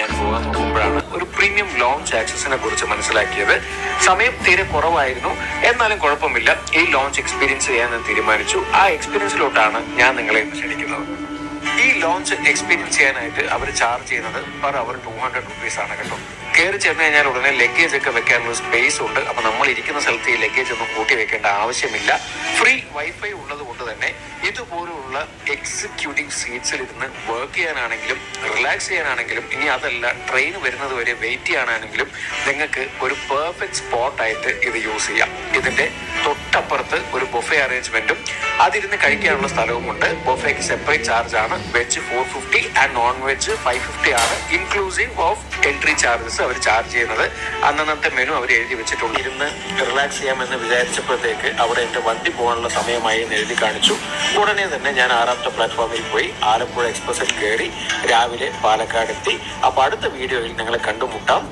കയറാൻ പോകാൻ നോക്കുമ്പോഴാണ് ഒരു പ്രീമിയം ലോഞ്ച് ആക്സസിനെ കുറിച്ച് മനസ്സിലാക്കിയത്. സമയം തീരെ കുറവായിരുന്നു, എന്നാലും കുഴപ്പമില്ല, ഈ ലോഞ്ച് എക്സ്പീരിയൻസ് ചെയ്യാൻ ഞാൻ തീരുമാനിച്ചു. ആ എക്സ്പീരിയൻസിലോട്ടാണ് ഞാൻ നിങ്ങളെ ക്ഷണിക്കുന്നത്. ഈ ലോഞ്ച് എക്സ്പീരിയൻസ് ചെയ്യാനായിട്ട് അവർ ചാർജ് ചെയ്യുന്നത് പെർ അവർ 200 rupees ആണ് കേട്ടോ. കയറി ചെന്ന് കഴിഞ്ഞാൽ ഉടനെ ലഗേജ് ഒക്കെ വെക്കാനുള്ള സ്പേസ് ഉണ്ട്. അപ്പൊ നമ്മൾ ഇരിക്കുന്ന സ്ഥലത്ത് ഈ ലഗേജ് ഒന്നും കൂട്ടി വെക്കേണ്ട ആവശ്യമില്ല. ഫ്രീ വൈഫൈ ഉള്ളത് കൊണ്ട് തന്നെ ഇതുപോലുള്ള എക്സിക്യൂട്ടീവ് സീറ്റ്സിൽ ഇരുന്ന് വർക്ക് ചെയ്യാനാണെങ്കിലും റിലാക്സ് ചെയ്യാനാണെങ്കിലും, ഇനി അതല്ല ട്രെയിൻ വരുന്നത് വരെ വെയിറ്റ് ചെയ്യാനാണെങ്കിലും നിങ്ങൾക്ക് ഒരു പെർഫെക്റ്റ് സ്പോട്ടായിട്ട് ഇത് യൂസ് ചെയ്യാം. ഇതിന്റെ തൊട്ടപ്പുറത്ത് ഒരു ബൊഫെ അറേഞ്ച്മെന്റും അതിരുന്ന് കഴിക്കാനുള്ള സ്ഥലവുമുണ്ട്. ബൊഫയ്ക്ക് സെപ്പറേറ്റ് ചാർജ് ആണ്. വെജ് 450 ആൻഡ് നോൺ വെജ് 550 ആണ്. ഇൻക്ലൂസീവ് ഓഫ് എൻട്രി ചാർജസ് അവർ ചാർജ് ചെയ്യുന്നത്. അന്നത്തെ മെനു അവർ എഴുതി വെച്ചിട്ടുണ്ട്. ഇരുന്ന് റിലാക്സ് ചെയ്യാമെന്ന് വിചാരിച്ചപ്പോഴത്തേക്ക് അവിടെ എന്റെ വണ്ടി പോകാനുള്ള സമയമായി എന്ന് എഴുതി കാണിച്ചു. ഉടനെ തന്നെ ഞാൻ 6ാമത്തെ പ്ലാറ്റ്ഫോമിൽ പോയി ആലപ്പുഴ എക്സ്പ്രസിൽ കയറി രാവിലെ പാലക്കാട് എത്തി. അപ്പൊ അടുത്ത വീഡിയോയിൽ ഞങ്ങളെ കണ്ടുമുട്ടാം.